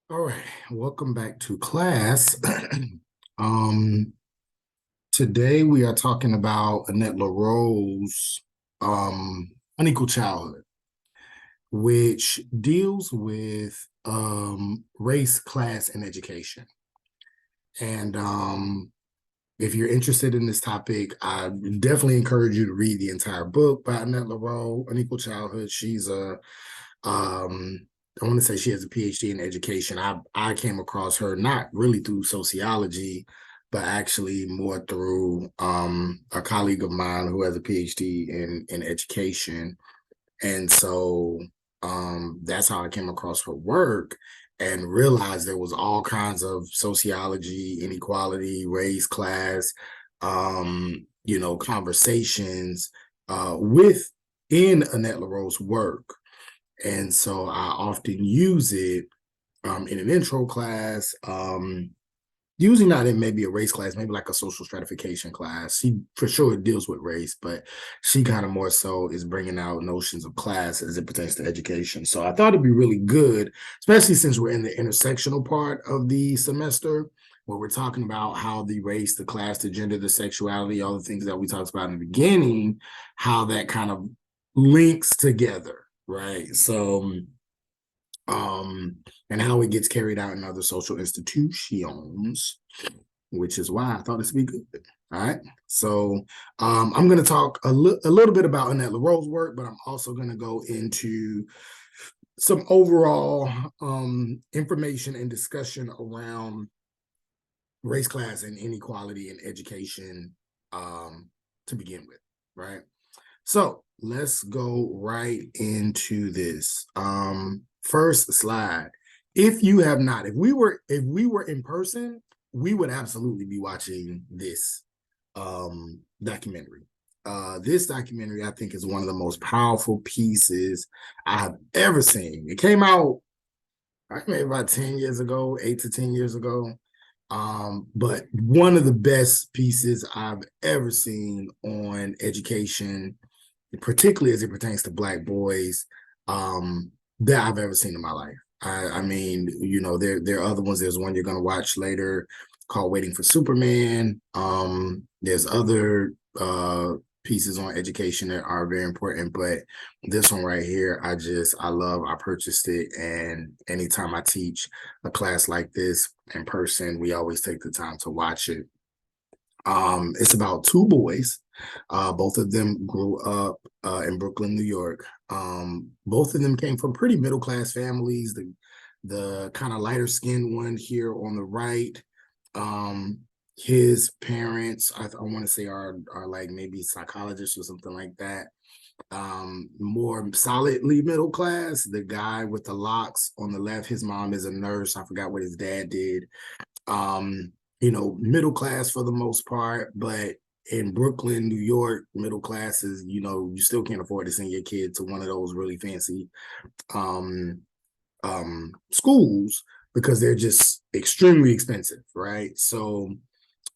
All right, welcome back to class. um, Today we are talking about Annette LaRoe's Unequal Childhood, which deals with race, class, and education. And if you're interested in this topic, I definitely encourage you to read the entire book by Annette LaRoe, Unequal Childhood. She's a I want to say she has a PhD in education. I came across her not really through sociology, but actually more through a colleague of mine who has a PhD in education. And so that's how I came across her work and realized there was all kinds of sociology, inequality, race, class, conversations within Annette LaRoe's work. And so I often use it in an intro class, usually not in maybe a race class, maybe like a social stratification class. She for sure deals with race, but she kind of more so is bringing out notions of class as it pertains to education. So I thought it'd be really good, especially since we're in the intersectional part of the semester, where we're talking about how the race, the class, the gender, the sexuality, all the things that we talked about in the beginning, how that kind of links together, right? So and how it gets carried out in other social institutions, which is why I thought this would be good. All right. So I'm going to talk a little bit about Annette LaRoe's work, but I'm also going to go into some overall information and discussion around race, class, and inequality in education to begin with, right? So let's go right into this. First slide. If you have not, if we were in person, we would absolutely be watching this documentary. This documentary, I think, is one of the most powerful pieces I've ever seen. It came out, I maybe about 10 years ago, 8 to 10 years ago. But one of the best pieces I've ever seen on education, particularly as it pertains to Black boys, that I've ever seen in my life. I mean, there are other ones. There's one you're going to watch later called Waiting for Superman. There's other pieces on education that are very important, but this one right here, I love. I purchased it, and anytime I teach a class like this in person, we always take the time to watch it. It's about two boys. Both of them grew up in Brooklyn, New York. Both of them came from pretty middle class families. The kind of lighter skinned one here on the right, um, his parents, I want to say, are like maybe psychologists or something like that. More solidly middle class. The guy with the locks on the left, his mom is a nurse. I forgot what his dad did. um, middle class for the most part, but in Brooklyn, New York, middle classes, you still can't afford to send your kid to one of those really fancy um, schools because they're just extremely expensive, right? So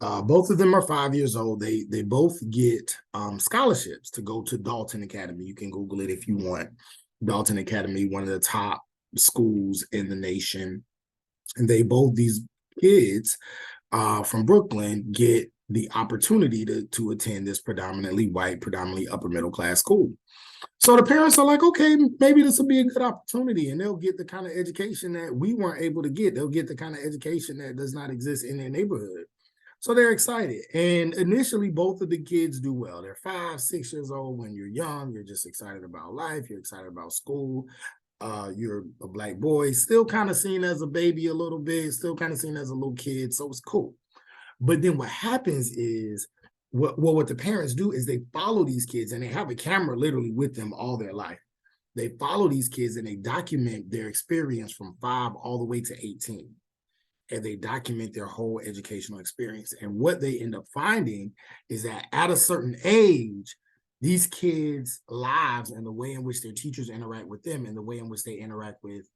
both of them are 5 years old. They both get scholarships to go to Dalton Academy. You can Google it if you want. Dalton Academy, one of the top schools in the nation, and these kids from Brooklyn get the opportunity to attend this predominantly white, predominantly upper middle class school. So the parents are like, okay, maybe this will be a good opportunity, and they'll get the kind of education that we weren't able to get. They'll get the kind of education that does not exist in their neighborhood. So they're excited. And initially, both of the kids do well. They're 5, 6 years old. When you're young, you're just excited about life. You're excited about school. You're a Black boy, still kind of seen as a baby a little bit, still kind of seen as a little kid. So it's cool. But then what happens is what the parents do is they follow these kids, and they have a camera literally with them all their life. They follow these kids and they document their experience from 5 all the way to 18. And they document their whole educational experience. And what they end up finding is that at a certain age, these kids' lives and the way in which their teachers interact with them and the way in which they interact with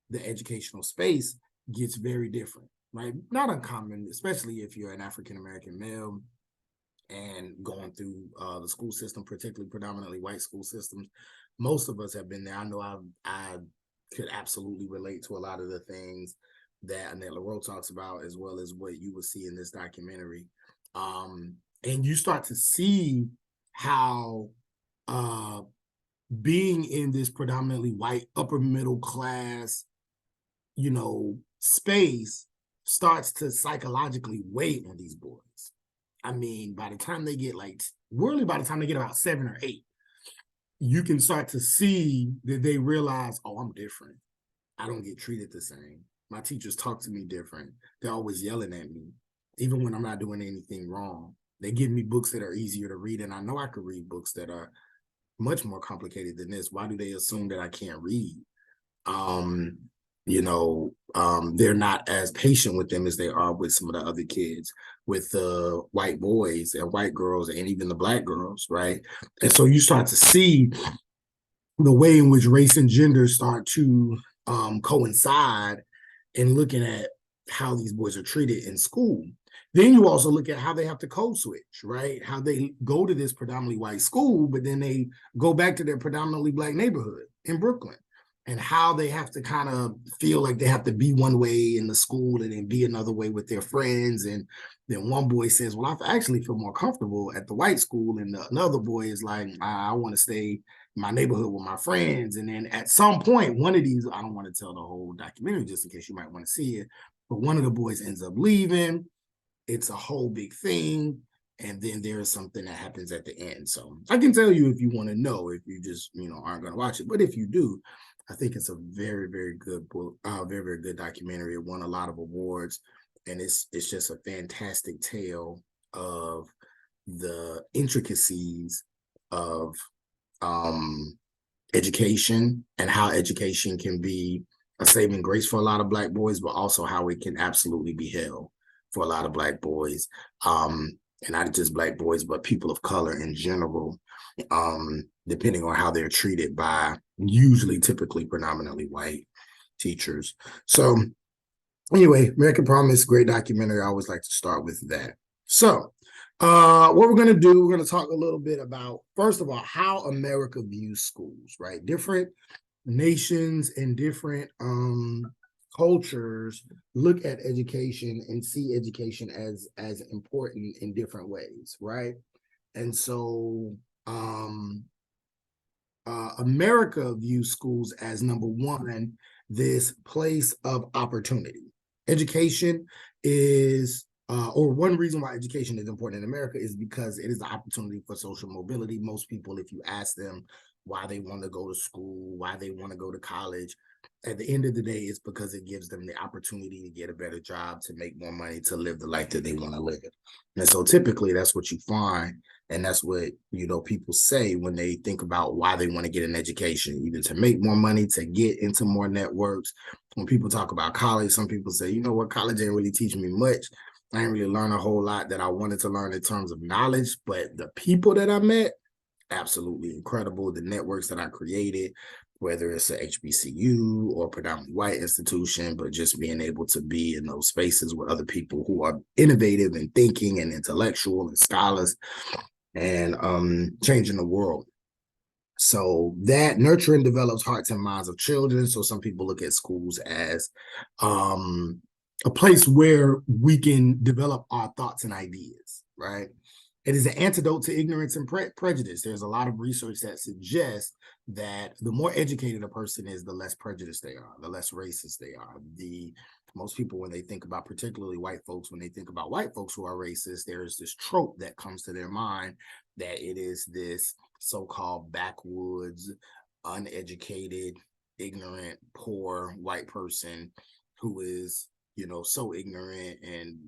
the educational space gets very different, right? Not uncommon, especially if you're an African American male and going through the school system, particularly predominantly white school systems. Most of us have been there. I know I could absolutely relate to a lot of the things that Annette LaRoe talks about, as well as what you will see in this documentary. And you start to see how being in this predominantly white upper middle class, space starts to psychologically weigh on these boys. I mean, by the time they get by the time they get about 7 or 8, you can start to see that they realize, oh, I'm different. I don't get treated the same. My teachers talk to me different. They're always yelling at me, even when I'm not doing anything wrong. They give me books that are easier to read, and I know I could read books that are much more complicated than this. Why do they assume that I can't read? They're not as patient with them as they are with some of the other kids, with the white boys and white girls and even the black girls, right? And so you start to see the way in which race and gender start to coincide in looking at how these boys are treated in school. Then you also look at how they have to code switch, right? How they go to this predominantly white school, but then they go back to their predominantly black neighborhood in Brooklyn, and how they have to kind of feel like they have to be one way in the school and then be another way with their friends. And then one boy says, well, I actually feel more comfortable at the white school. And another boy is like, I want to stay in my neighborhood with my friends. And then at some point, one of these, I don't want to tell the whole documentary just in case you might want to see it, but one of the boys ends up leaving. It's a whole big thing. And then there is something that happens at the end. So I can tell you if you want to know, if you just, aren't going to watch it. But if you do, I think it's a very, very good book, very, very good documentary. It won a lot of awards, and it's just a fantastic tale of the intricacies of education and how education can be a saving grace for a lot of Black boys, but also how it can absolutely be hell for a lot of Black boys, and not just Black boys, but people of color in general, depending on how they're treated by typically predominantly white teachers. So anyway, American Promise, great documentary. I always like to start with that. So what we're going to do, we're going to talk a little bit about, first of all, how America views schools, right? Different nations and different cultures look at education and see education as important in different ways, right? And so America views schools as, number one, this place of opportunity. Education is, or one reason why education is important in America is because it is the opportunity for social mobility. Most people, if you ask them why they want to go to school, why they want to go to college, at the end of the day, it's because it gives them the opportunity to get a better job, to make more money, to live the life that they want to live. And so typically that's what you find. And that's what, people say when they think about why they want to get an education, either to make more money, to get into more networks. When people talk about college, some people say, college ain't really teaching me much. I didn't really learn a whole lot that I wanted to learn in terms of knowledge, but the people that I met, absolutely incredible. The networks that I created, whether it's a HBCU or predominantly white institution, but just being able to be in those spaces with other people who are innovative and thinking and intellectual and scholars and changing the world. So that nurture and develops hearts and minds of children. So some people look at schools as a place where we can develop our thoughts and ideas, right? It is an antidote to ignorance and prejudice. There's a lot of research that suggests that the more educated a person is, the less prejudiced they are, the less racist they are. Most people, when they think about, particularly white folks, when they think about white folks who are racist, there's this trope that comes to their mind that it is this so-called backwoods, uneducated, ignorant, poor white person who is, so ignorant and,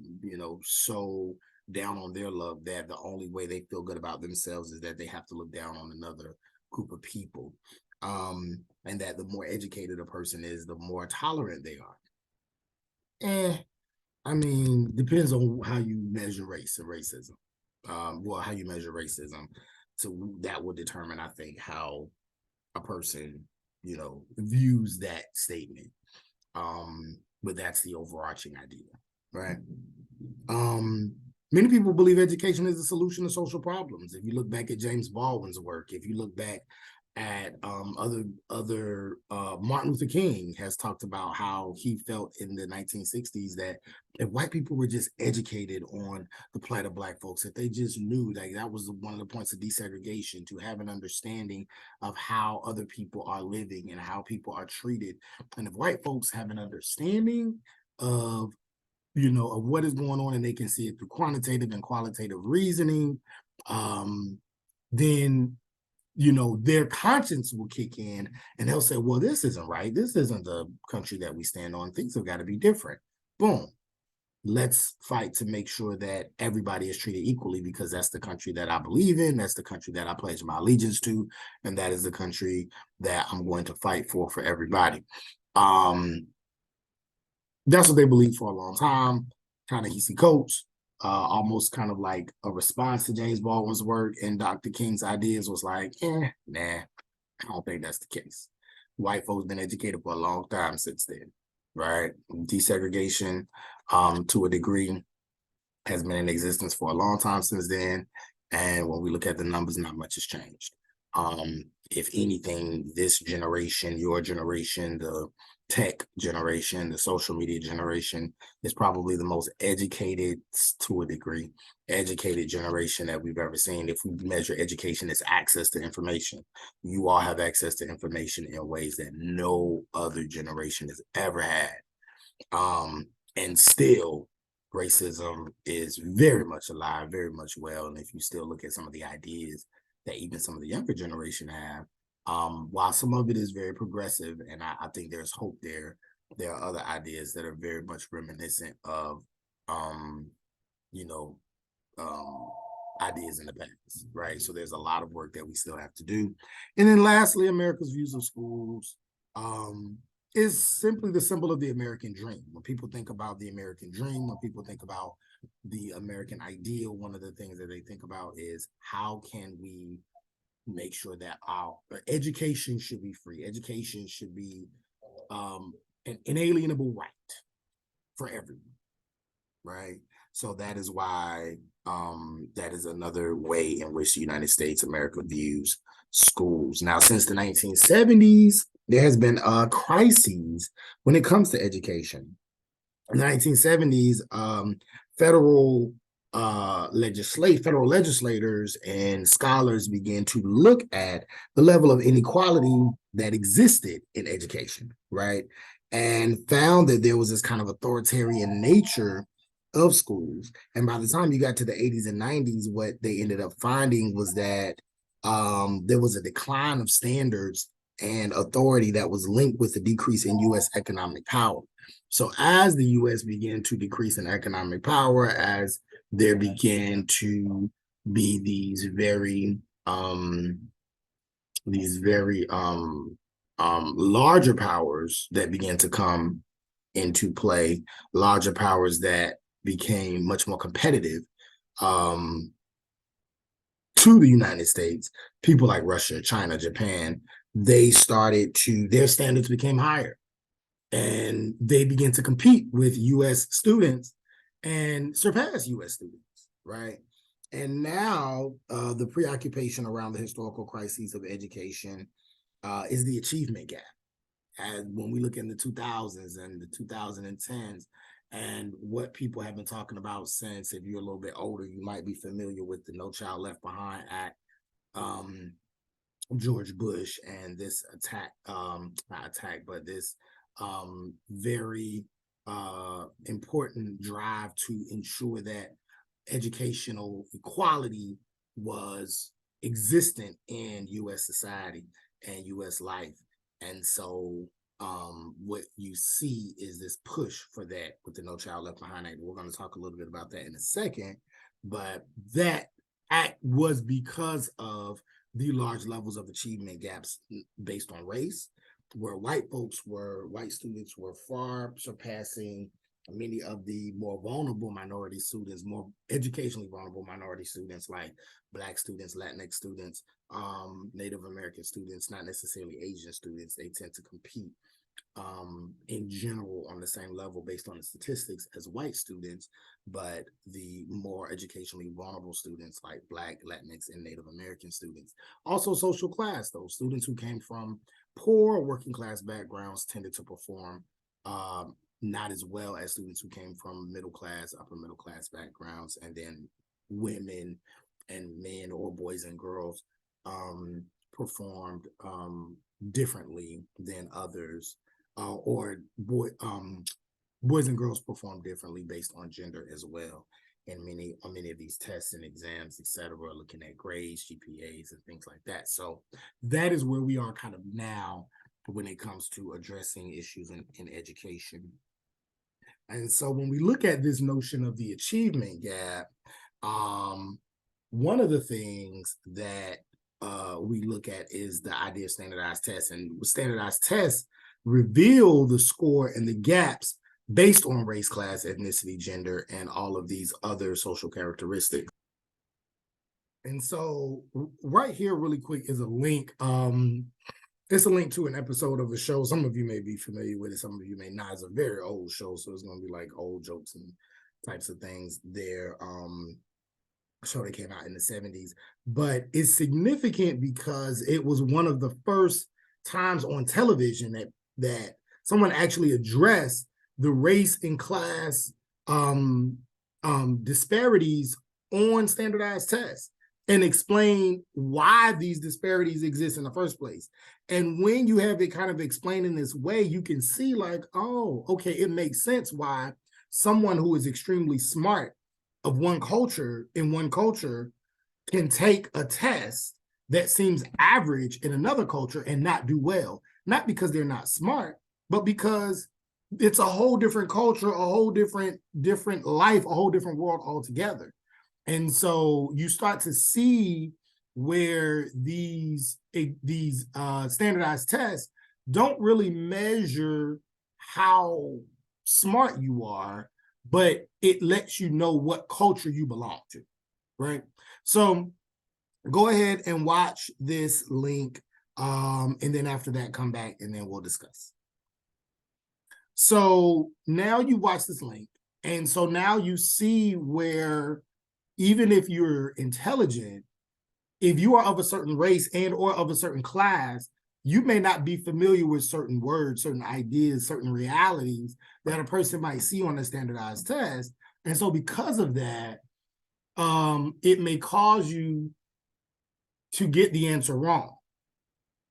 so down on their luck that the only way they feel good about themselves is that they have to look down on another group of people. And that the more educated a person is, the more tolerant they are. I mean, depends on how you measure race and racism. How you measure racism. So that will determine, I think, how a person, views that statement. But that's the overarching idea, right? Many people believe education is a solution to social problems. If you look back at James Baldwin's work, if you look back at Martin Luther King has talked about how he felt in the 1960s that if white people were just educated on the plight of Black folks, if they just knew that was one of the points of desegregation, to have an understanding of how other people are living and how people are treated. And if white folks have an understanding of of what is going on, and they can see it through quantitative and qualitative reasoning, then their conscience will kick in and they'll say, well, this isn't right. This isn't the country that we stand on. Things have got to be different. Boom. Let's fight to make sure that everybody is treated equally, because that's the country that I believe in. That's the country that I pledge my allegiance to. And that is the country that I'm going to fight for everybody. That's what they believed for a long time. Ta-Nehisi Coates, almost kind of like a response to James Baldwin's work and Dr. King's ideas, was like, nah, I don't think that's the case. White folks been educated for a long time since then, right? Desegregation, to a degree, has been in existence for a long time since then. And when we look at the numbers, not much has changed. If anything, this generation, your generation, the tech generation, the social media generation, is probably the most educated, to a degree, educated generation that we've ever seen. If we measure education as access to information, you all have access to information in ways that no other generation has ever had. And still, racism is very much alive, very much well. And if you still look at some of the ideas that even some of the younger generation have, while some of it is very progressive, and I think there's hope there are other ideas that are very much reminiscent of, you know, ideas in the past, right? So there's a lot of work that we still have to do. And then lastly, America's views of schools is simply the symbol of the American dream. When people think about the American dream, when people think about the American ideal, one of the things that they think about is, how can we make sure that our education should be free? Education should be an inalienable right for everyone, right? So that is why that is another way in which the United States, America, views schools. Now, since the 1970s, there has been crises when it comes to education. In the 1970s, federal legislators and scholars began to look at the level of inequality that existed in education, right? And found that there was this kind of authoritarian nature of schools. And by the time you got to the 80s and 90s, what they ended up finding was that there was a decline of standards and authority that was linked with the decrease in U.S. economic power. So as the U.S. began to decrease in economic power, as there began to be these very larger powers that began to come into play, larger powers that became much more competitive to the United States, people like Russia, China, Japan, their standards became higher, and they began to compete with U.S. students and surpass U.S. students, right? And now the preoccupation around the historical crises of education is the achievement gap. And when we look in the 2000s and the 2010s, and what people have been talking about since, if you're a little bit older, you might be familiar with the No Child Left Behind Act, George Bush, and this this very important drive to ensure that educational equality was existent in U.S. society and U.S. life. And so what you see is this push for that with the No Child Left Behind Act. We're going to talk a little bit about that in a second, but that act was because of the large levels of achievement gaps based on race, where white students were far surpassing many of the more vulnerable minority students, more educationally vulnerable minority students like Black students, Latinx students, Native American students, not necessarily Asian students. They tend to compete in general on the same level based on the statistics as white students, but the more educationally vulnerable students like Black, Latinx, and Native American students. Also social class, though. Students who came from poor working class backgrounds tended to perform not as well as students who came from middle class, upper middle class backgrounds, and then women and men or boys and girls performed differently than others, or boys and girls perform differently based on gender as well. And many of these tests and exams, et cetera, looking at grades, GPAs, and things like that. So that is where we are kind of now when it comes to addressing issues in education. And so when we look at this notion of the achievement gap, one of the things that we look at is the idea of standardized tests. And standardized tests reveal the score and the gaps based on race, class, ethnicity, gender, and all of these other social characteristics. And so right here, really quick, is a link. It's a link to an episode of a show. Some of you may be familiar with it. Some of you may not. It's a very old show, so it's going to be like old jokes and types of things there. Show that came out in the 70s, but it's significant because it was one of the first times on television that someone actually addressed the race and class disparities on standardized tests and explain why these disparities exist in the first place. And when you have it kind of explained in this way, you can see like, oh, okay, it makes sense why someone who is extremely smart of one culture can take a test that seems average in another culture and not do well, not because they're not smart, but because it's a whole different culture, a whole different life, a whole different world altogether. And so you start to see where these standardized tests don't really measure how smart you are, but it lets you know what culture you belong to, right? So go ahead and watch this link, and then after that, come back and then we'll discuss. So now you watch this link, and so now you see where even if you're intelligent, if you are of a certain race and or of a certain class, you may not be familiar with certain words, certain ideas, certain realities that a person might see on a standardized test. And so because of that, it may cause you to get the answer wrong.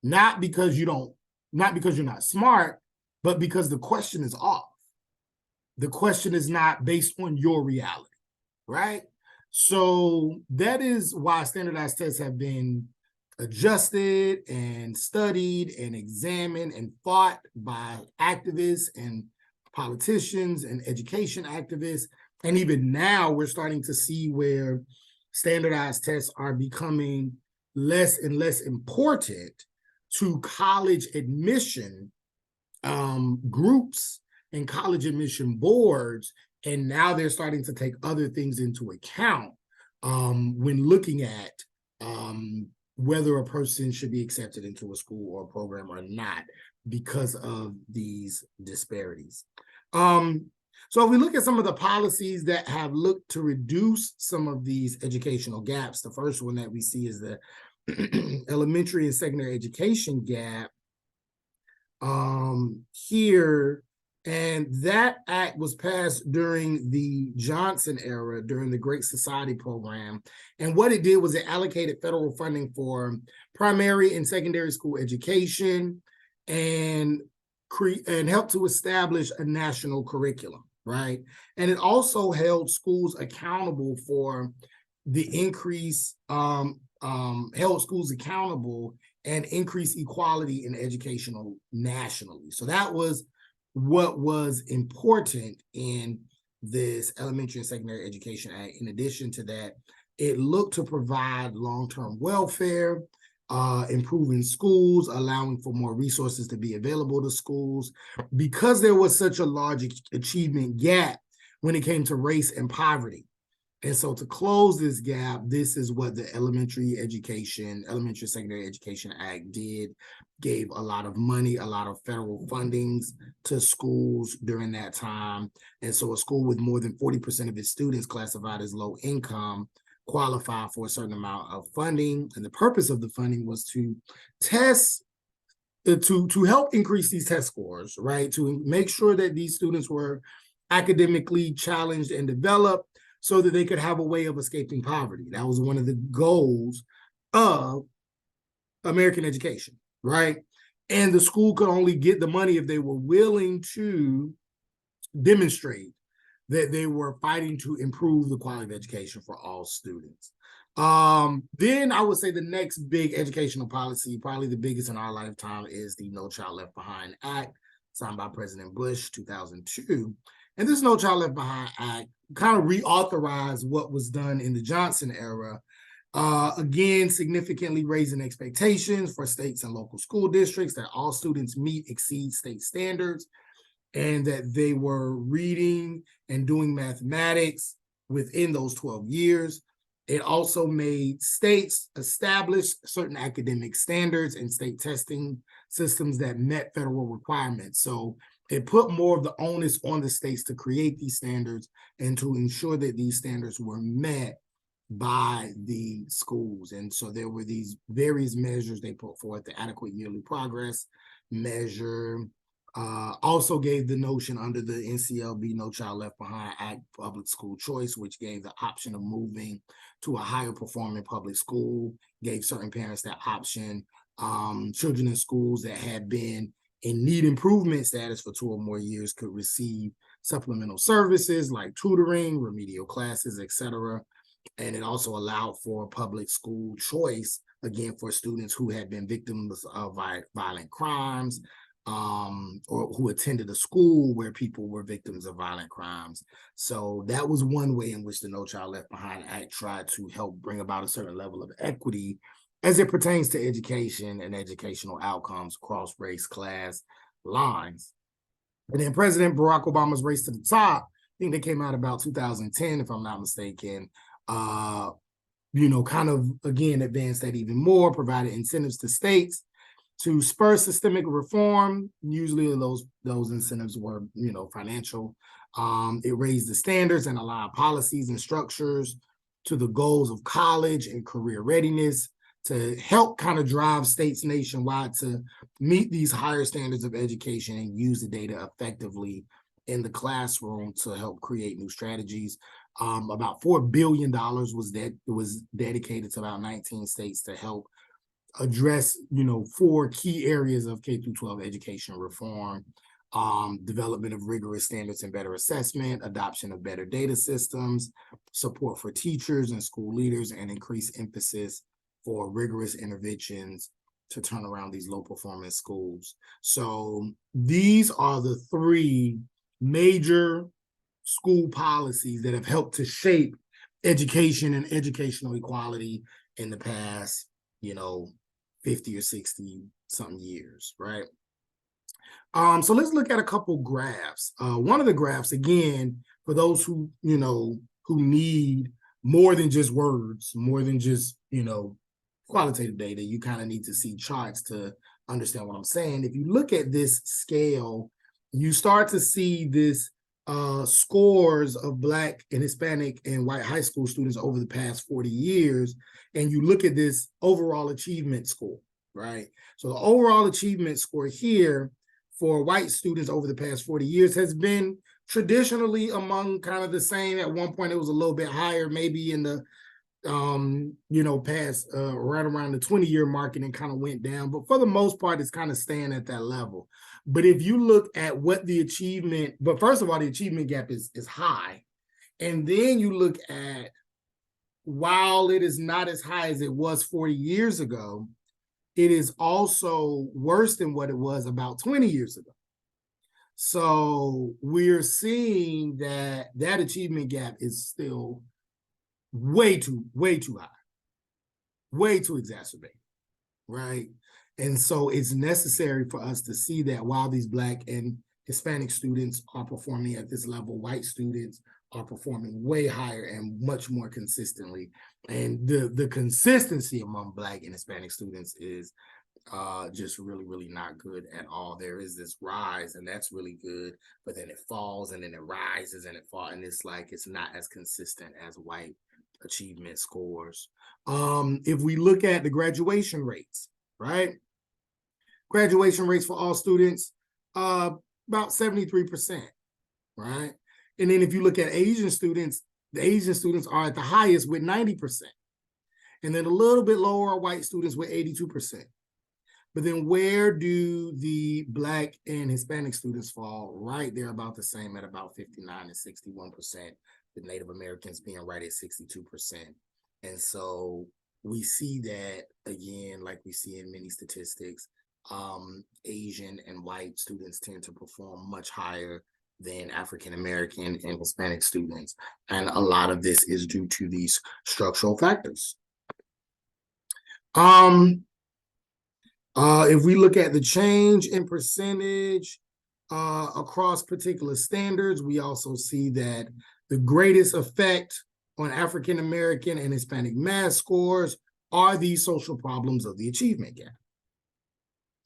Not because you're not smart, but because the question is off. The question is not based on your reality, right? So that is why standardized tests have been adjusted and studied and examined and fought by activists and politicians and education activists. And even now we're starting to see where standardized tests are becoming less and less important to college admission groups and college admission boards. And now they're starting to take other things into account when looking at whether a person should be accepted into a school or a program or not because of these disparities. So if we look at some of the policies that have looked to reduce some of these educational gaps, the first one that we see is the elementary and secondary education gap here. And that act was passed during the Johnson era, during the Great Society program. And what it did was it allocated federal funding for primary and secondary school education and helped to establish a national curriculum, right? And it also held schools accountable for the increase, held schools accountable and increase equality in educational nationally. So that was what was important in this Elementary and Secondary Education Act. In addition to that, it looked to provide long-term welfare, improving schools, allowing for more resources to be available to schools, because there was such a large achievement gap when it came to race and poverty. And so to close this gap, this is what the Elementary Secondary Education Act did, gave a lot of money, a lot of federal fundings to schools during that time. And so a school with more than 40% of its students classified as low income qualify for a certain amount of funding. And the purpose of the funding was to test to help increase these test scores, right? To make sure that these students were academically challenged and developed so that they could have a way of escaping poverty. That was one of the goals of American education, right? And the school could only get the money if they were willing to demonstrate that they were fighting to improve the quality of education for all students. Then I would say the next big educational policy, probably the biggest in our lifetime, is the No Child Left Behind Act, signed by President Bush, 2002. And this No Child Left Behind Act kind of reauthorized what was done in the Johnson era, again, significantly raising expectations for states and local school districts that all students exceed state standards, and that they were reading and doing mathematics within those 12 years. It also made states establish certain academic standards and state testing systems that met federal requirements. So it put more of the onus on the states to create these standards and to ensure that these standards were met by the schools. And so there were these various measures they put forth: the adequate yearly progress measure, also gave the notion under the NCLB, No Child Left Behind Act, public school choice, which gave the option of moving to a higher performing public school, gave certain parents that option. Children in schools that had been in need improvement status for 2 or more years could receive supplemental services like tutoring, remedial classes, etc. And it also allowed for public school choice, again, for students who had been victims of violent crimes, or who attended a school where people were victims of violent crimes. So that was one way in which the No Child Left Behind Act tried to help bring about a certain level of equity as it pertains to education and educational outcomes across race, class lines. And then President Barack Obama's race to the top, I think they came out about 2010, if I'm not mistaken, kind of, again, advanced that even more, provided incentives to states to spur systemic reform. Usually those incentives were, financial. It raised the standards and allowed policies and structures to the goals of college and career readiness to help kind of drive states nationwide to meet these higher standards of education and use the data effectively in the classroom to help create new strategies. About $4 billion was dedicated to about 19 states to help address, 4 key areas of K through 12 education reform: development of rigorous standards and better assessment, adoption of better data systems, support for teachers and school leaders, and increased emphasis for rigorous interventions to turn around these low performance schools. So these are the 3 major school policies that have helped to shape education and educational equality in the past, 50 or 60 something years, right? So let's look at a couple graphs. One of the graphs, again, for those who need more than just words, more than just, qualitative data, you kind of need to see charts to understand what I'm saying. If you look at this scale, you start to see this scores of Black and Hispanic and white high school students over the past 40 years, and you look at this overall achievement score, right? So the overall achievement score here for white students over the past 40 years has been traditionally among kind of the same. At one point, it was a little bit higher, maybe in the past right around the 20-year mark, and it kind of went down. But for the most part, it's kind of staying at that level. But if you look at what the achievement, but first of all, the achievement gap is high. And then you look at, while it is not as high as it was 40 years ago, it is also worse than what it was about 20 years ago. So we're seeing that achievement gap is still way too high, way too exacerbated, right? And so it's necessary for us to see that while these Black and Hispanic students are performing at this level, white students are performing way higher and much more consistently. And the consistency among Black and Hispanic students is just really, really not good at all. There is this rise, and that's really good, but then it falls, and then it rises, and it falls, and it's like it's not as consistent as white achievement scores. If we look at the graduation rates, right? Graduation rates for all students, about 73%, right? And then if you look at Asian students, the Asian students are at the highest with 90%. And then a little bit lower are white students with 82%. But then where do the Black and Hispanic students fall? Right, they're about the same at about 59 and 61%, with Native Americans being right at 62%. And so we see that, again, like we see in many statistics, Asian and white students tend to perform much higher than African American and Hispanic students. And a lot of this is due to these structural factors. If we look at the change in percentage across particular standards, we also see that the greatest effect on African American and Hispanic math scores are these social problems of the achievement gap,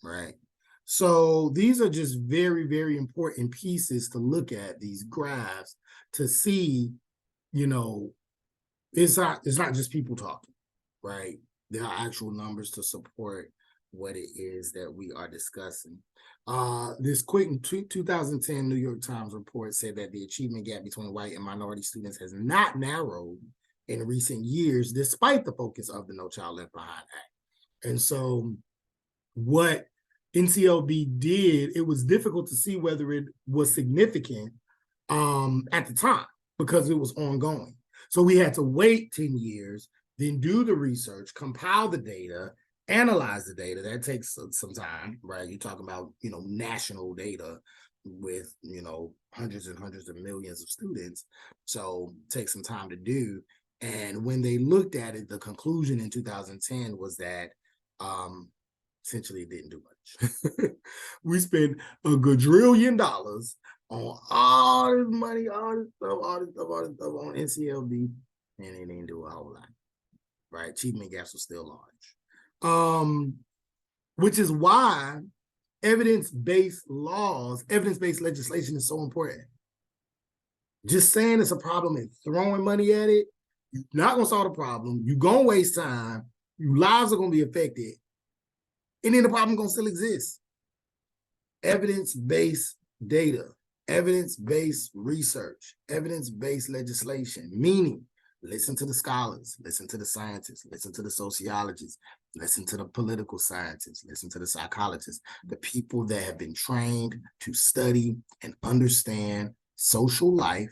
right? So these are just very, very important pieces to look at, these graphs, to see, you know, it's not just people talking, right? There are actual numbers to support what it is that we are discussing. This quick 2010 New York Times report said that the achievement gap between white and minority students has not narrowed in recent years, despite the focus of the No Child Left Behind Act. And so what NCLB did, it was difficult to see whether it was significant at the time because it was ongoing. So we had to wait 10 years, then do the research, compile the data, analyze the data. That takes some time, right? You're talking about, national data with, hundreds and hundreds of millions of students. So it takes some time to do. And when they looked at it, the conclusion in 2010 was that essentially it didn't do much. We spent $1 quadrillion on all this money, all this stuff on NCLB, and it didn't do a whole lot, right? Achievement gaps were still large. Which is why evidence-based laws, evidence-based legislation is so important. Just saying it's a problem and throwing money at it, you're not going to solve the problem. You're going to waste time. Your lives are going to be affected. And then the problem is going to still exist. Evidence-based data, evidence-based research, evidence-based legislation, meaning listen to the scholars, listen to the scientists, listen to the sociologists, listen to the political scientists, listen to the psychologists, the people that have been trained to study and understand social life.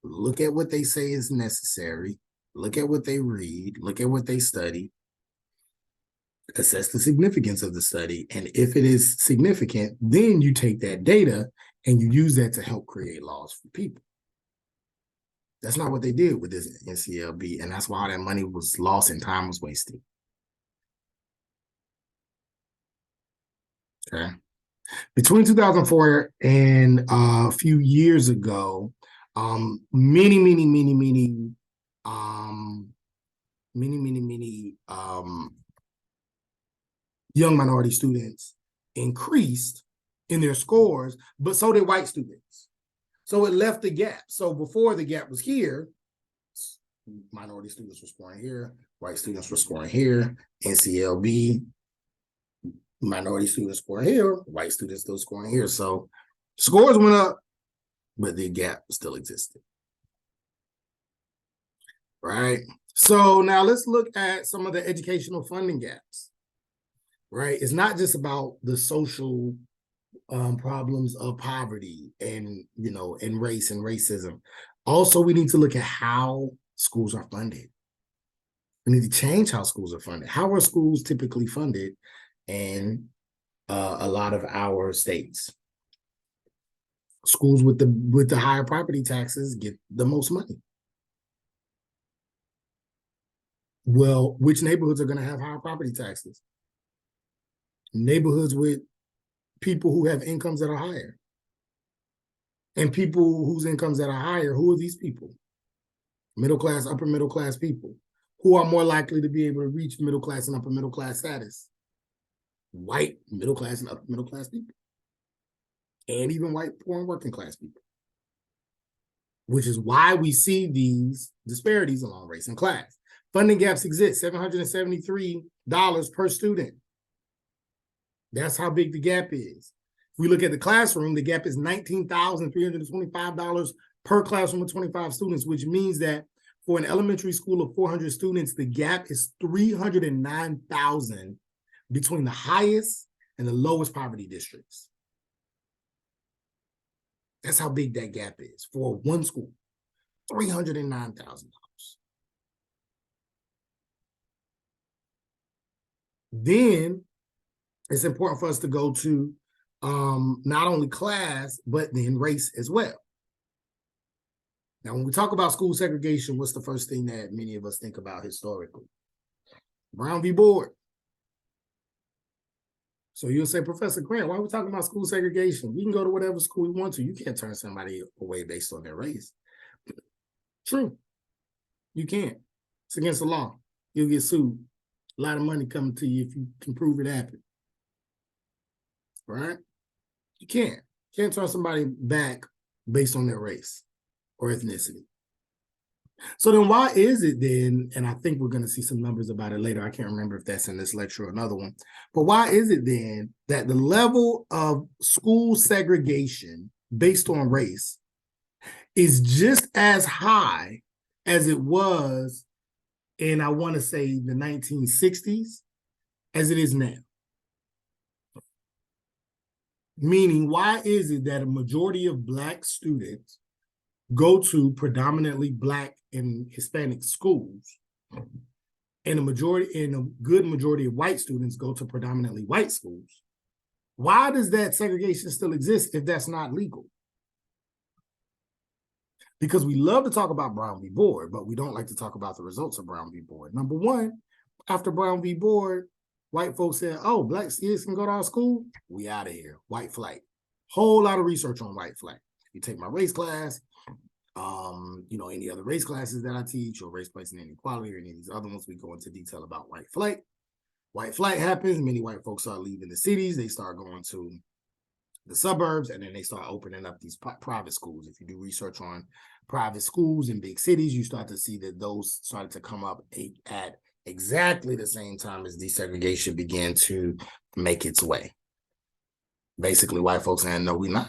Look at what they say is necessary. Look at what they read. Look at what they study. Assess the significance of the study. And if it is significant, then you take that data and you use that to help create laws for people. That's not what they did with this NCLB, and that's why all that money was lost and time was wasted. Okay. Between 2004 and a few years ago, many young minority students increased in their scores, but so did white students. So it left a gap. So before the gap was here, minority students were scoring here, white students were scoring here, NCLB, minority students scoring here, white students still scoring here. So scores went up, but the gap still existed. Right? So now let's look at some of the educational funding gaps. Right? It's not just about the social problems of poverty and, and race and racism. Also, we need to look at how schools are funded. We need to change how schools are funded. How are schools typically funded in a lot of our states? Schools with the higher property taxes get the most money. Well, which neighborhoods are going to have higher property taxes? Neighborhoods with people who have incomes that are higher. And people whose incomes that are higher, who are these people? Middle class, upper middle class people. Who are more likely to be able to reach middle class and upper middle class status? White middle class and upper middle class people. And even white poor and working class people. Which is why we see these disparities along race and class. Funding gaps exist, $773 per student. That's how big the gap is. If we look at the classroom, the gap is $19,325 per classroom with 25 students, which means that for an elementary school of 400 students, the gap is $309,000 between the highest and the lowest poverty districts. That's how big that gap is for one school, $309,000. Then it's important for us to go to not only class, but then race as well. Now, when we talk about school segregation, what's the first thing that many of us think about historically? Brown v. Board. So you'll say, Professor Grant, why are we talking about school segregation? We can go to whatever school we want to. You can't turn somebody away based on their race. True. You can't. It's against the law. You'll get sued. A lot of money coming to you if you can prove it happened. Right? You can't. You can't turn somebody back based on their race or ethnicity. So then why is it then, and I think we're going to see some numbers about it later, I can't remember if that's in this lecture or another one, but why is it then that the level of school segregation based on race is just as high as it was in, I want to say, the 1960s as it is now? Meaning, why is it that a majority of Black students go to predominantly Black and Hispanic schools, and a good majority of white students go to predominantly white schools? Why does that segregation still exist if that's not legal? Because we love to talk about Brown v. Board, but we don't like to talk about the results of Brown v. Board. Number one, after Brown v. Board, white folks said, oh, Black kids can go to our school? We out of here. White flight. Whole lot of research on white flight. You take my race class, any other race classes that I teach, or race, place, and inequality, or any of these other ones, we go into detail about white flight. White flight happens. Many white folks start leaving the cities. They start going to the suburbs, and then they start opening up these private schools. If you do research on private schools in big cities, you start to see that those started to come up at exactly the same time as desegregation began to make its way. Basically, white folks saying, no, we're not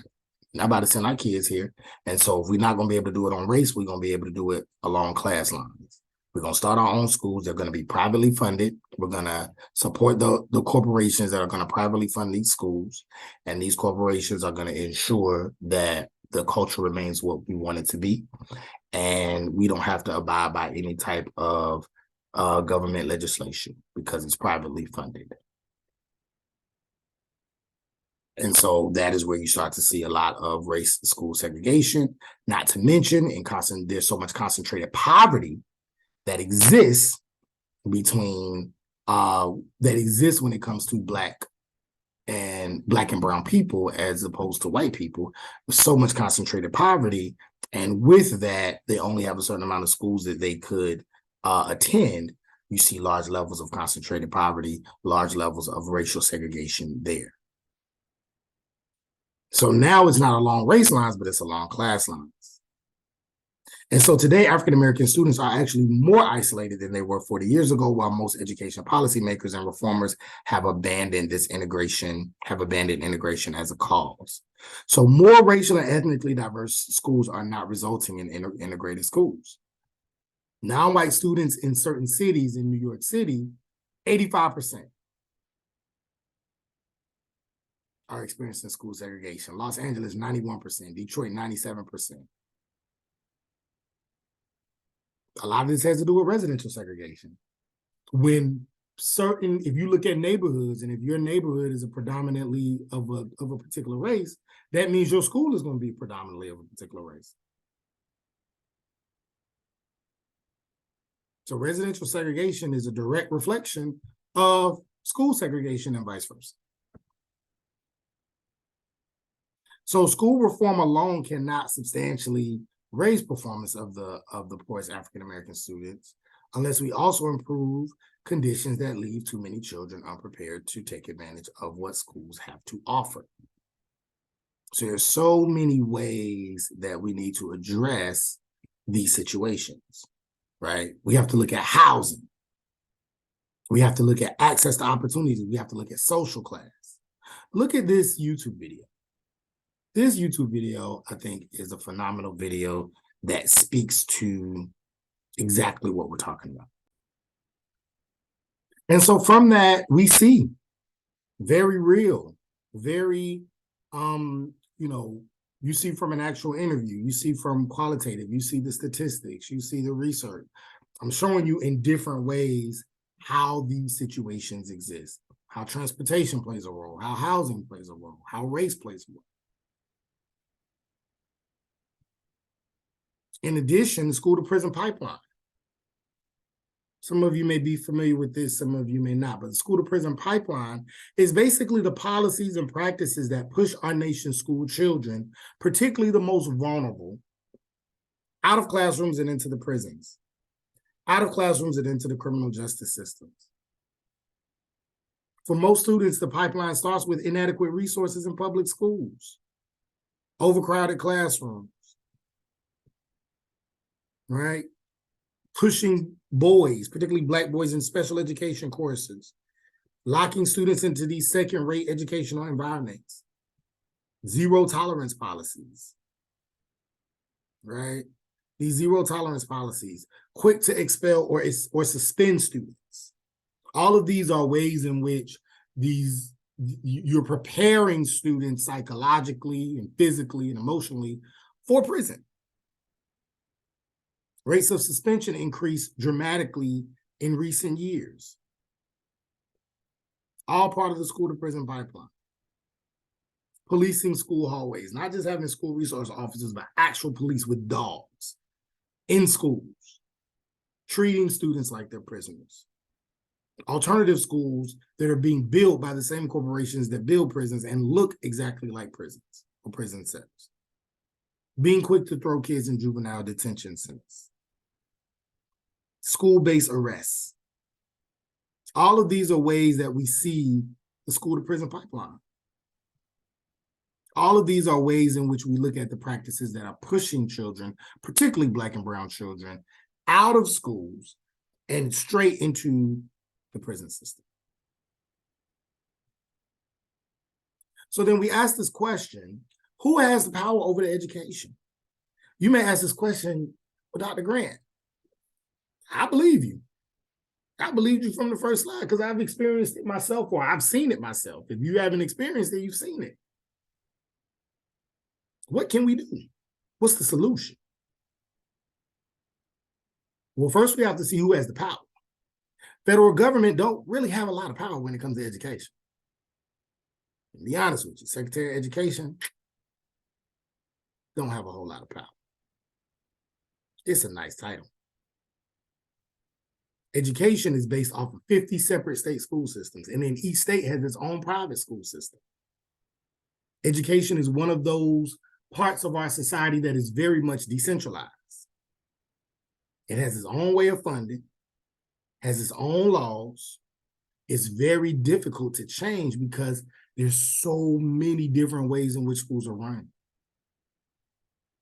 about to send our kids here. And so if we're not going to be able to do it on race, we're going to be able to do it along class lines. We're going to start our own schools. They're going to be privately funded. We're going to support the corporations that are going to privately fund these schools. And these corporations are going to ensure that the culture remains what we want it to be. And we don't have to abide by any type of government legislation because it's privately funded. And so that is where you start to see a lot of race school segregation, not to mention, there's so much concentrated poverty that exists when it comes to Black and brown people as opposed to white people. There's so much concentrated poverty. And with that, they only have a certain amount of schools that they could attend. You see large levels of concentrated poverty, large levels of racial segregation there. So now it's not along race lines, but it's along class lines. And so today, African-American students are actually more isolated than they were 40 years ago, while most education policymakers and reformers have abandoned integration as a cause. So more racial and ethnically diverse schools are not resulting in integrated schools. Non-white students in certain cities in New York City, 85%. Are experiencing school segregation. Los Angeles, 91%. Detroit, 97%. A lot of this has to do with residential segregation. If you look at neighborhoods, and if your neighborhood is a predominantly of a particular race, that means your school is going to be predominantly of a particular race. So residential segregation is a direct reflection of school segregation and vice versa. So school reform alone cannot substantially raise performance of the poorest African American students unless we also improve conditions that leave too many children unprepared to take advantage of what schools have to offer. So there's so many ways that we need to address these situations, right? We have to look at housing. We have to look at access to opportunities. We have to look at social class. Look at this YouTube video. This YouTube video, I think, is a phenomenal video that speaks to exactly what we're talking about. And so from that, we see very real, very, you see from an actual interview, you see from qualitative, you see the statistics, you see the research. I'm showing you in different ways how these situations exist, how transportation plays a role, how housing plays a role, how race plays a role. In addition, the school to prison pipeline. Some of you may be familiar with this, some of you may not, but the school to prison pipeline is basically the policies and practices that push our nation's school children, particularly the most vulnerable, out of classrooms and into the prisons, out of classrooms and into the criminal justice systems. For most students, the pipeline starts with inadequate resources in public schools, overcrowded classrooms, right? Pushing boys, particularly Black boys, in special education courses, locking students into these second-rate educational environments, zero tolerance policies, right? These zero tolerance policies, quick to expel or suspend students. All of these are ways in which you're preparing students psychologically and physically and emotionally for prison. Rates of suspension increased dramatically in recent years. All part of the school to prison pipeline. Policing school hallways, not just having school resource officers, but actual police with dogs in schools, treating students like they're prisoners. Alternative schools that are being built by the same corporations that build prisons and look exactly like prisons or prison centers. Being quick to throw kids in juvenile detention centers. School-based arrests. All of these are ways that we see the school to prison pipeline. All of these are ways in which we look at the practices that are pushing children, particularly Black and brown children, out of schools and straight into the prison system. So then we ask this question, who has the power over the education? You may ask this question, well, Dr. Grant, I believe you. I believed you from the first slide because I've experienced it myself, or I've seen it myself. If you haven't experienced it, you've seen it. What can we do? What's the solution? Well, first we have to see who has the power. Federal government don't really have a lot of power when it comes to education. To be honest with you, Secretary of Education don't have a whole lot of power. It's a nice title. Education is based off of 50 separate state school systems, and then each state has its own private school system. Education is one of those parts of our society that is very much decentralized. It has its own way of funding, has its own laws. It's very difficult to change because there's so many different ways in which schools are run.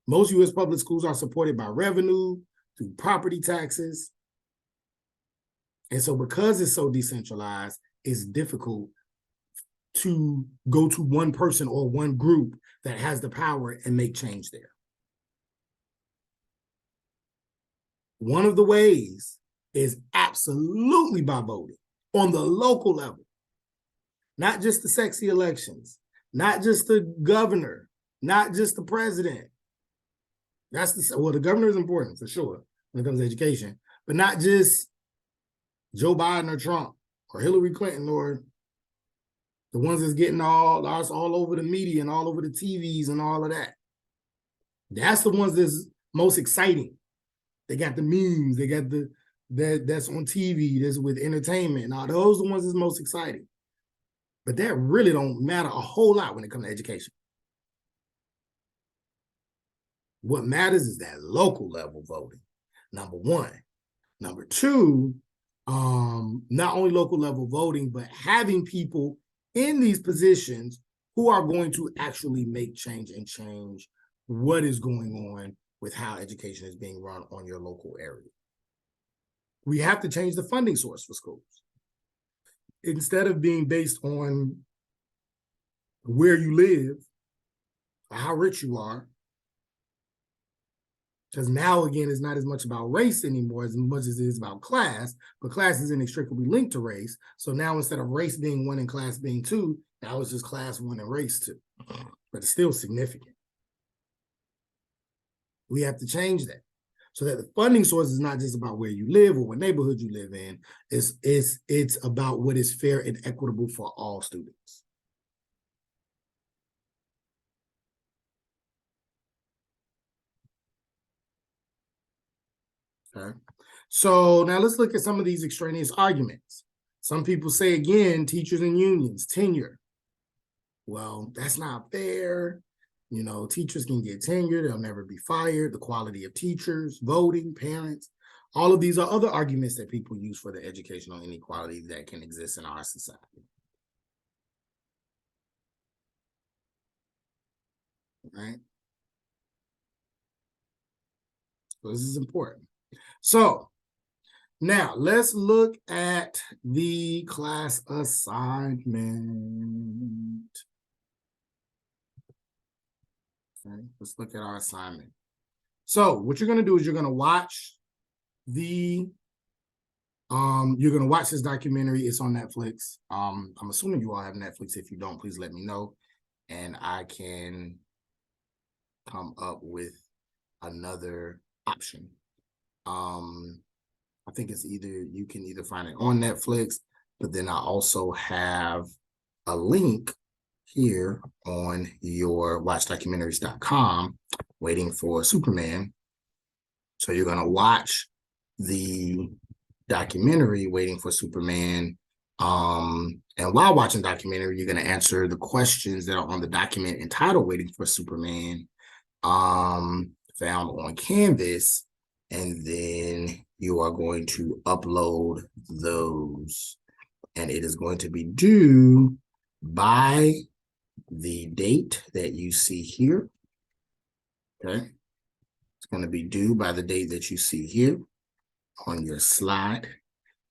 Most U.S. public schools are supported by revenue, through property taxes. And so because it's so decentralized, it's difficult to go to one person or one group that has the power and make change there. One of the ways is absolutely by voting on the local level, not just the sexy elections, not just the governor, not just the president. The governor is important for sure when it comes to education, but not just Joe Biden or Trump or Hillary Clinton or the ones that's getting all over the media and all over the TVs and all of that. That's the ones that's most exciting. They got the memes, they got that's on TV, that's with entertainment. Now those are the ones that's most exciting. But that really don't matter a whole lot when it comes to education. What matters is that local level voting, number one. Number two, not only local level voting, but having people in these positions who are going to actually make change and change what is going on with how education is being run on your local area. We have to change the funding source for schools. Instead of being based on where you live, or how rich you are, because now, again, it's not as much about race anymore as much as it is about class, but class is inextricably linked to race. So now instead of race being one and class being two, now it's just class one and race two, but it's still significant. We have to change that so that the funding source is not just about where you live or what neighborhood you live in. It's about what is fair and equitable for all students. Okay. So now let's look at some of these extraneous arguments. Some people say, again, teachers and unions, tenure. Well, that's not fair. You know, teachers can get tenure, they'll never be fired. The quality of teachers, voting, parents, all of these are other arguments that people use for the educational inequality that can exist in our society. Right? So this is important. So now let's look at the class assignment. Okay, let's look at our assignment. So what you're going to do is you're going to watch this documentary. It's on Netflix. I'm assuming you all have Netflix. If you don't, please let me know, and I can come up with another option. I think it's you can either find it on Netflix, but then I also have a link here on your watchdocumentaries.com waiting for Superman. So you're going to watch the documentary Waiting for Superman. And while watching the documentary, you're going to answer the questions that are on the document entitled Waiting for Superman, found on Canvas. And then you are going to upload those. And it is going to be due by the date that you see here. Okay. It's going to be due by the date that you see here on your slide.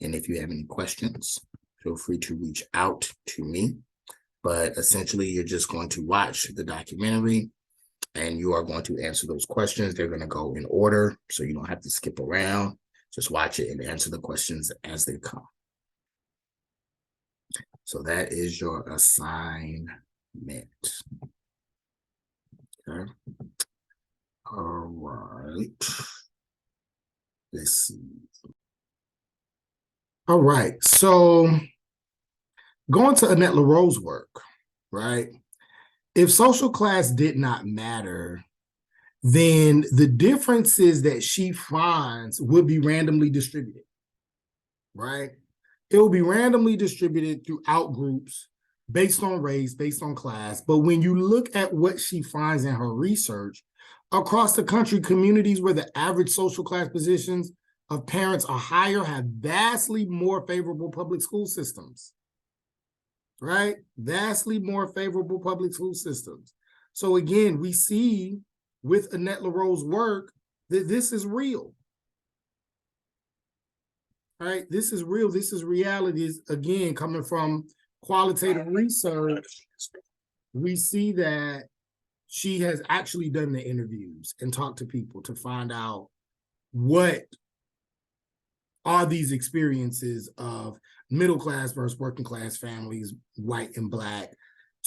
And if you have any questions, feel free to reach out to me. But essentially, you're just going to watch the documentary and you are going to answer those questions. They're going to go in order, so you don't have to skip around. Just watch it and answer the questions as they come. So that is your assignment. Okay. All right. Let's see. All right. So going to Annette LaRoe's work, right? If social class did not matter, then the differences that she finds would be randomly distributed, right? It will be randomly distributed throughout groups based on race, based on class. But when you look at what she finds in her research, across the country, communities where the average social class positions of parents are higher have vastly more favorable public school systems, right? Vastly more favorable public school systems. So again, we see with Annette LaRoe's work that this is real. Right? This is real. This is reality. Again, coming from qualitative research, we see that she has actually done the interviews and talked to people to find out what are these experiences of middle class versus working class families, white and black,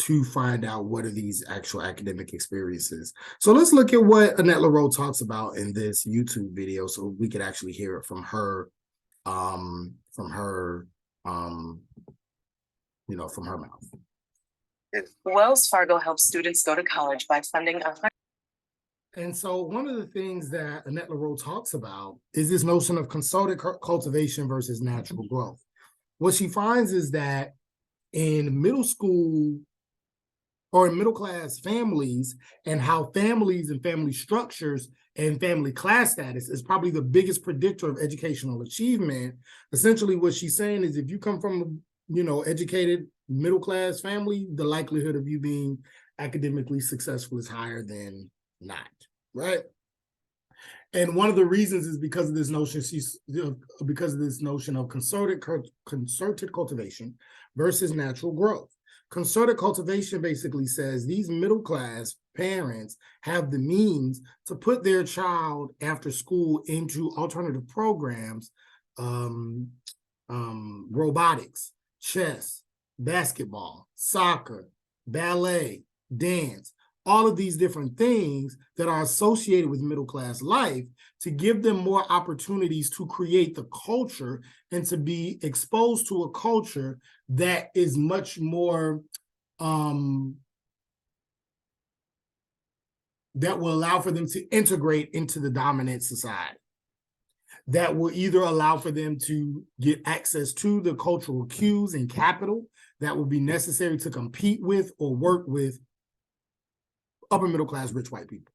to find out what are these actual academic experiences. So let's look at what Annette LaRoe talks about in this YouTube video so we could actually hear it from her from her mouth. Wells Fargo helps students go to college by funding a. And so one of the things that Annette LaRoe talks about is this notion of concerted cultivation versus natural growth. What she finds is that in middle school or in middle class families, and how families and family structures and family class status is probably the biggest predictor of educational achievement. Essentially, what she's saying is if you come from, educated middle class family, the likelihood of you being academically successful is higher than not, right? And one of the reasons is because of this notion, of concerted cultivation versus natural growth. Concerted cultivation basically says these middle class parents have the means to put their child after school into alternative programs, robotics, chess, basketball, soccer, ballet, dance, all of these different things that are associated with middle class life to give them more opportunities to create the culture and to be exposed to a culture that is much more that will allow for them to integrate into the dominant society, that will either allow for them to get access to the cultural cues and capital that will be necessary to compete with or work with upper middle class rich white people.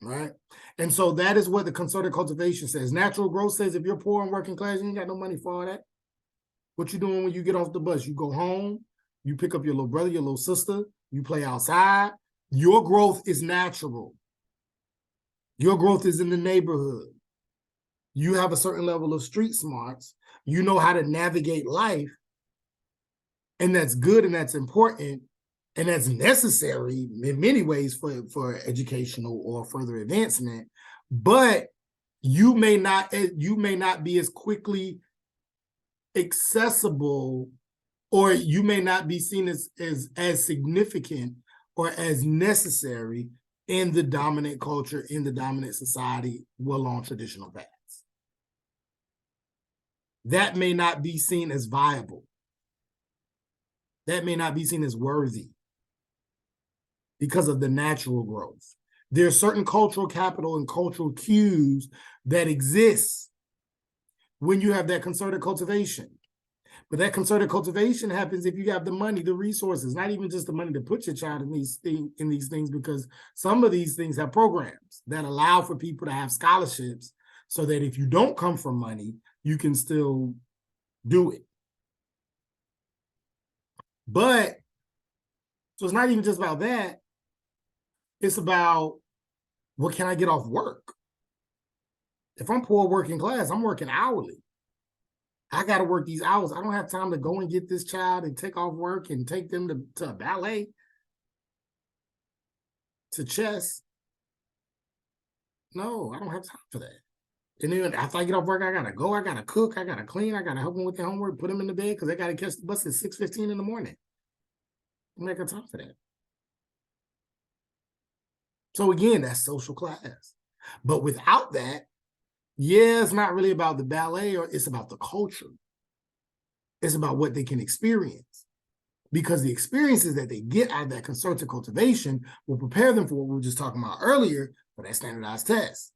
Right? And so that is what the concerted cultivation says. Natural growth says if you're poor and working class, you ain't got no money for all that. What you doing when you get off the bus? You go home, you pick up your little brother, your little sister, you play outside. Your growth is natural. Your growth is in the neighborhood. You have a certain level of street smarts. You know how to navigate life. And that's good and that's important. And that's necessary in many ways for educational or further advancement. But you may not be as quickly accessible, or you may not be seen as significant or as necessary in the dominant culture, in the dominant society along traditional paths. That may not be seen as viable. That may not be seen as worthy because of the natural growth. There's certain cultural capital and cultural cues that exist when you have that concerted cultivation. But that concerted cultivation happens if you have the money, the resources, not even just the money to put your child in these things, because some of these things have programs that allow for people to have scholarships so that if you don't come from money, you can still do it. But so it's not even just about that. It's about, what can I get off work? If I'm poor working class, I'm working hourly. I got to work these hours. I don't have time to go and get this child and take off work and take them to ballet, to chess. No, I don't have time for that. And then after I get off work, I got to go. I got to cook. I got to clean. I got to help them with their homework, put them in the bed because they got to catch the bus at 6:15 in the morning. I'm not got time for that. So again, that's social class. But without that, yeah, it's not really about the ballet, or it's about the culture. It's about what they can experience. Because the experiences that they get out of that concerted cultivation will prepare them for what we were just talking about earlier, for that standardized test.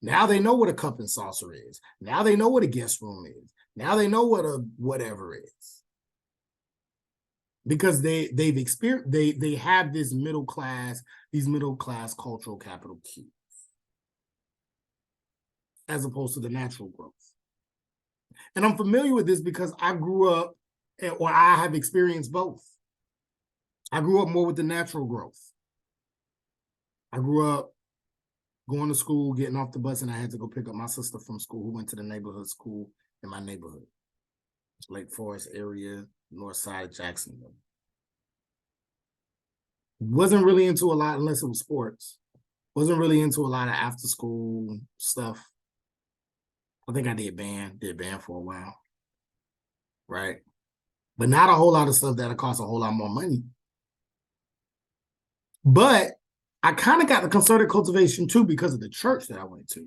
Now they know what a cup and saucer is. Now they know what a guest room is. Now they know what a whatever is. Because they've experienced, they have this middle class cultural capital cues, as opposed to the natural growth. And I'm familiar with this because I grew up, or I have experienced both. I grew up more with the natural growth. I grew up going to school, getting off the bus, and I had to go pick up my sister from school who went to the neighborhood school in my neighborhood, Lake Forest area, north side of Jacksonville. Wasn't really into a lot unless it was sports. Wasn't really into a lot of after school stuff. I think I did band for a while, right? But not a whole lot of stuff that'll cost a whole lot more money. But I kind of got the concerted cultivation too because of the church that I went to.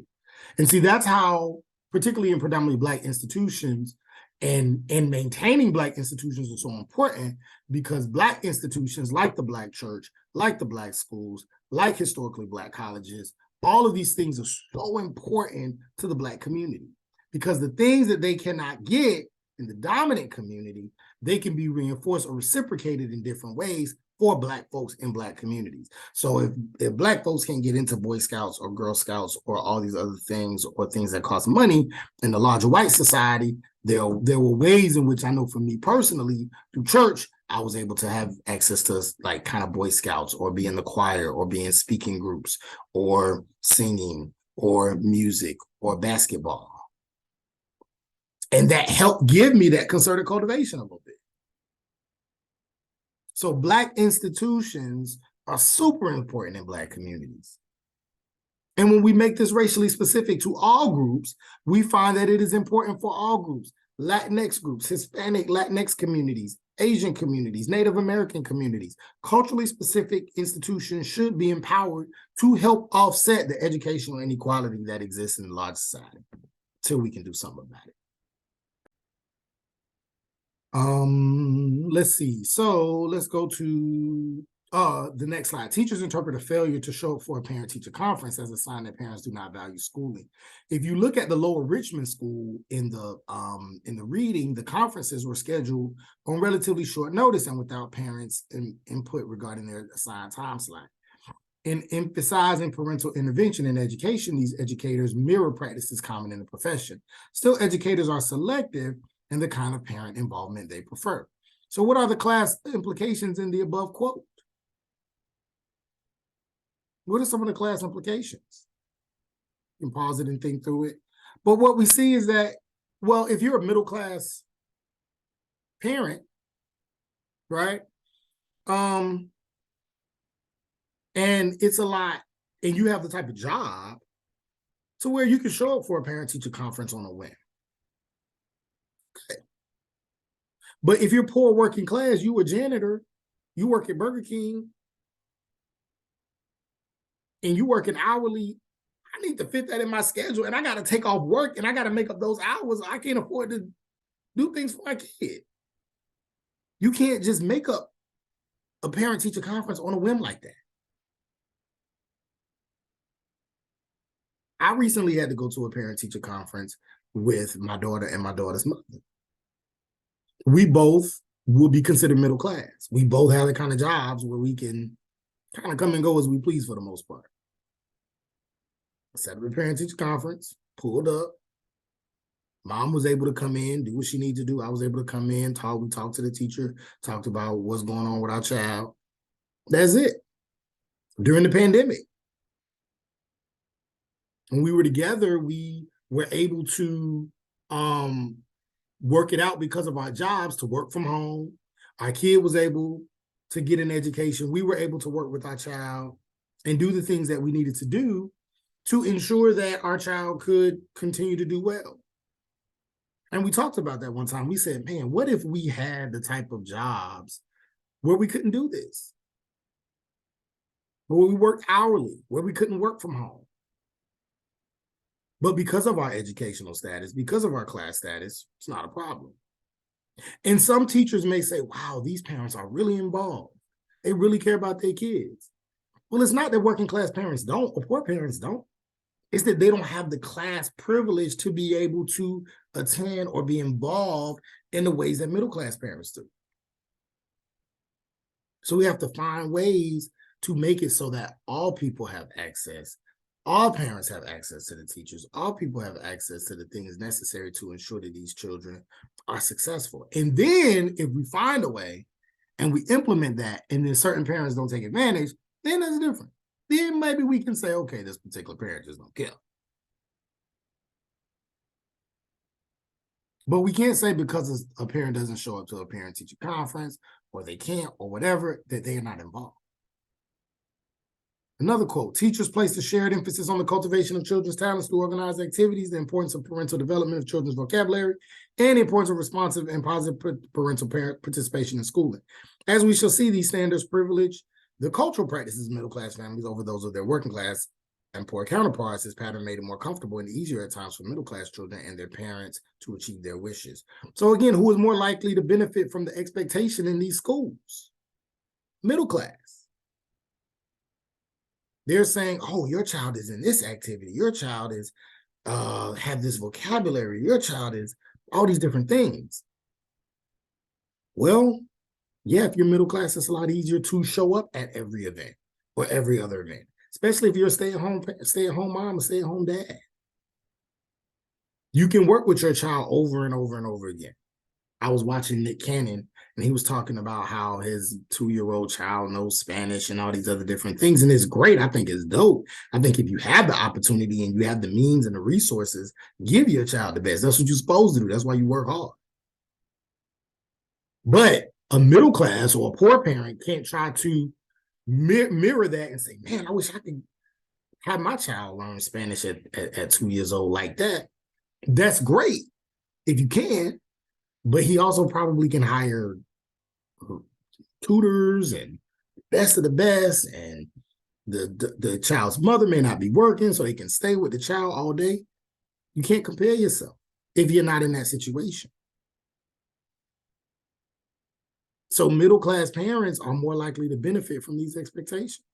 And see, that's how, particularly in predominantly Black institutions, and maintaining Black institutions is so important, because Black institutions like the Black church, like the Black schools, like historically Black colleges, all of these things are so important to the Black community, because the things that they cannot get in the dominant community, they can be reinforced or reciprocated in different ways for Black folks in Black communities. So if Black folks can't get into Boy Scouts or Girl Scouts or all these other things or things that cost money in the larger white society, there were ways in which I know for me personally, through church, I was able to have access to like kind of Boy Scouts or be in the choir or be in speaking groups or singing or music or basketball. And that helped give me that concerted cultivation a little bit. So Black institutions are super important in Black communities. And when we make this racially specific to all groups, we find that it is important for all groups, Latinx groups, Hispanic Latinx communities, Asian communities, Native American communities. Culturally specific institutions should be empowered to help offset the educational inequality that exists in the large society until we can do something about it. Let's see. So let's go to the next slide. Teachers interpret a failure to show up for a parent-teacher conference as a sign that parents do not value schooling. If you look at the Lower Richmond School in the reading, the conferences were scheduled on relatively short notice and without parents' input regarding their assigned time slot. In emphasizing parental intervention in education, these educators mirror practices common in the profession. Still, educators are selective and the kind of parent involvement they prefer. So what are the class implications in the above quote? What are some of the class implications? You can pause it and think through it. But what we see is that, well, if you're a middle class parent, right? And it's a lot, and you have the type of job to where you can show up for a parent-teacher conference on a whim. Okay. But if you're poor working class, you a janitor, you work at Burger King, and you work an hourly, I need to fit that in my schedule, and I got to take off work, and I got to make up those hours. I can't afford to do things for my kid. You can't just make up a parent-teacher conference on a whim like that. I recently had to go to a parent-teacher conference with my daughter and my daughter's mother. We both will be considered middle class. We both have the kind of jobs where we can kind of come and go as we please for the most part. I set up a parent-teacher conference, pulled up. Mom was able to come in, do what she needed to do. I was able to come in, we talked to the teacher, talked about what's going on with our child. That's it. During the pandemic. When we were together, we were able to work it out because of our jobs to work from home. Our kid was able to get an education. We were able to work with our child and do the things that we needed to do to ensure that our child could continue to do well. And we talked about that one time. We said, man, what if we had the type of jobs where we couldn't do this? Where we worked hourly, where we couldn't work from home. But because of our educational status, because of our class status, it's not a problem. And some teachers may say, wow, these parents are really involved. They really care about their kids. Well, it's not that working class parents don't or poor parents don't. It's that they don't have the class privilege to be able to attend or be involved in the ways that middle class parents do. So we have to find ways to make it so that all people have access. All parents have access to the teachers. All people have access to the things necessary to ensure that these children are successful. And then if we find a way and we implement that and then certain parents don't take advantage, then that's different. Then maybe we can say, okay, this particular parent just don't care. But we can't say because a parent doesn't show up to a parent-teacher conference or they can't or whatever, that they are not involved. Another quote, teachers place the shared emphasis on the cultivation of children's talents through organized activities, the importance of parental development of children's vocabulary, and the importance of responsive and positive parental participation in schooling. As we shall see, these standards privilege the cultural practices of middle-class families over those of their working class and poor counterparts. This pattern made it more comfortable and easier at times for middle-class children and their parents to achieve their wishes. So again, who is more likely to benefit from the expectation in these schools? Middle class. They're saying, oh, your child is in this activity. Your child is have this vocabulary. Your child is all these different things. Well, yeah, if you're middle class, it's a lot easier to show up at every event or every other event, especially if you're a stay-at-home mom or stay-at-home dad. You can work with your child over and over and over again. I was watching Nick Cannon, and he was talking about how his 2-year-old child knows Spanish and all these other different things. And it's great. I think it's dope. I think if you have the opportunity and you have the means and the resources, give your child the best. That's what you're supposed to do. That's why you work hard. But a middle class or a poor parent can't try to mirror that and say, man, I wish I could have my child learn Spanish at 2 years old like that. That's great if you can, but he also probably can hire tutors and best of the best, and the child's mother may not be working, so they can stay with the child all day. You can't compare yourself if you're not in that situation. So middle-class parents are more likely to benefit from these expectations,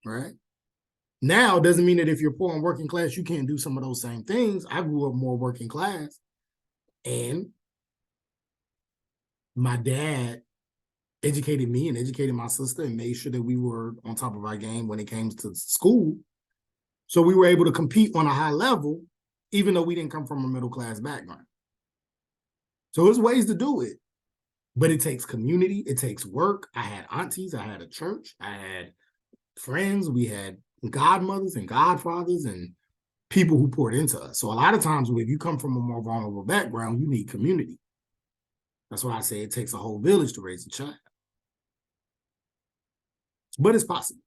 right? Now, doesn't mean that if you're poor and working class, you can't do some of those same things. I grew up more working class, and my dad educated me and educated my sister and made sure that we were on top of our game when it came to school. So we were able to compete on a high level, even though we didn't come from a middle-class background. So there's ways to do it, but it takes community. It takes work. I had aunties. I had a church. I had friends. We had godmothers and godfathers and people who poured into us. So a lot of times if you come from a more vulnerable background, you need community. That's why I say it takes a whole village to raise a child. But it's possible.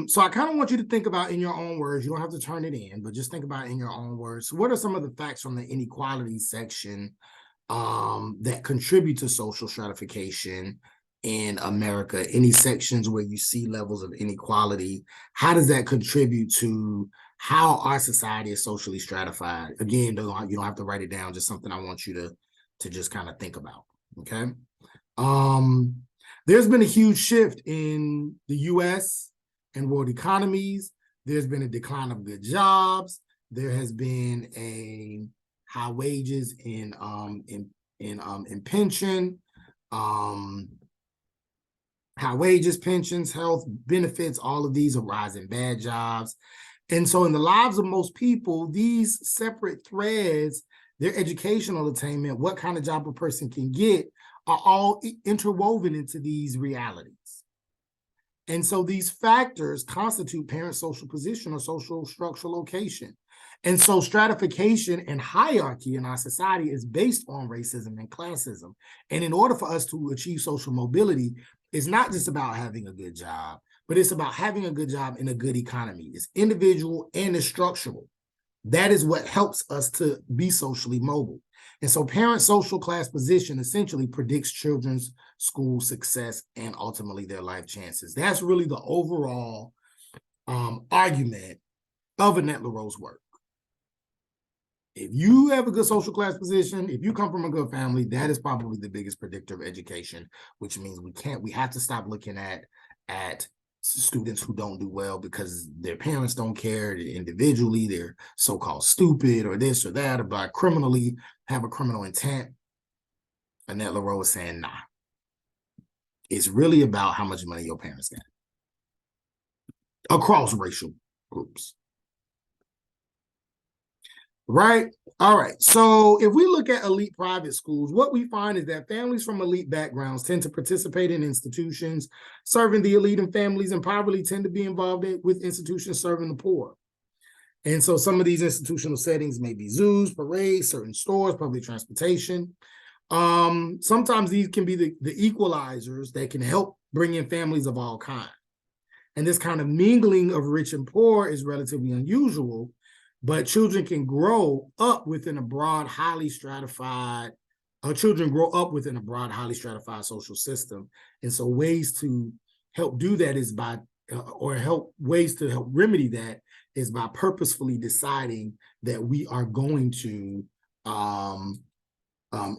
So I kind of want you to think about in your own words. You don't have to turn it in, but just think about it in your own words. What are some of the facts from the inequality section that contribute to social stratification in America? Any sections where you see levels of inequality? How does that contribute to how our society is socially stratified? Again, you don't have to write it down, just something I want you to just kind of think about, okay? There's been a huge shift in the US and world economies. There's been a decline of good jobs. There has been a high wages in pension, high wages, pensions, health benefits. All of these are rising bad jobs. And so in the lives of most people, these separate threads, their educational attainment, what kind of job a person can get, are all interwoven into these realities. And so these factors constitute parents' social position or social structural location. And so stratification and hierarchy in our society is based on racism and classism. And in order for us to achieve social mobility, it's not just about having a good job, but it's about having a good job in a good economy. It's individual and it's structural. That is what helps us to be socially mobile. And so parent social class position essentially predicts children's school success and ultimately their life chances. That's really the overall argument of Annette LaRoe's work. If you have a good social class position, if you come from a good family, that is probably the biggest predictor of education, which means we have to stop looking at students who don't do well because their parents don't care individually, they're so-called stupid or this or that, or by criminally have a criminal intent. Annette LaRoe is saying, nah. It's really about how much money your parents got across racial groups. Right? All right. So if we look at elite private schools, what we find is that families from elite backgrounds tend to participate in institutions serving the elite, and families in poverty tend to be involved with institutions serving the poor. And so some of these institutional settings may be zoos, parades, certain stores, public transportation. Sometimes these can be the equalizers that can help bring in families of all kinds. And this kind of mingling of rich and poor is relatively unusual, but children can grow up within a broad, highly stratified, social system. And so ways to help do that is ways to help remedy that is by purposefully deciding that we are going to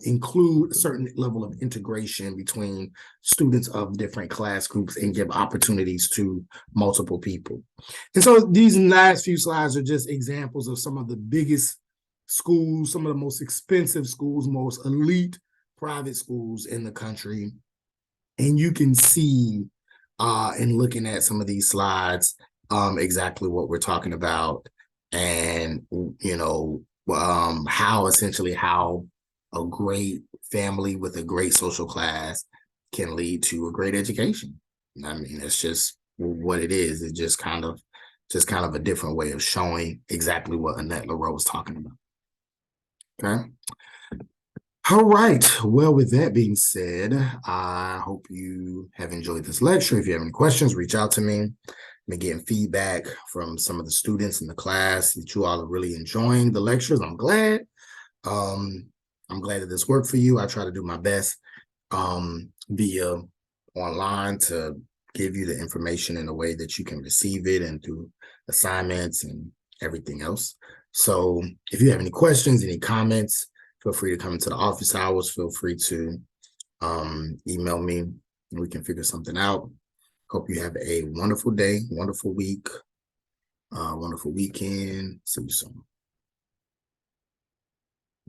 include a certain level of integration between students of different class groups and give opportunities to multiple people. And so these last few slides are just examples of some of the biggest schools, some of the most expensive schools, most elite private schools in the country. And you can see in looking at some of these slides exactly what we're talking about, and how essentially how a great family with a great social class can lead to a great education. I mean, it's just what it is. It's just kind of a different way of showing exactly what Annette Leroux was talking about. Okay. All right. Well, with that being said, I hope you have enjoyed this lecture. If you have any questions, reach out to me. I'm getting feedback from some of the students in the class that you all are really enjoying the lectures. I'm glad. I'm glad that this worked for you. I try to do my best via online to give you the information in a way that you can receive it, and through assignments and everything else. So if you have any questions, any comments, feel free to come into the office hours. Feel free to email me and we can figure something out. Hope you have a wonderful day, wonderful week, wonderful weekend. See you soon.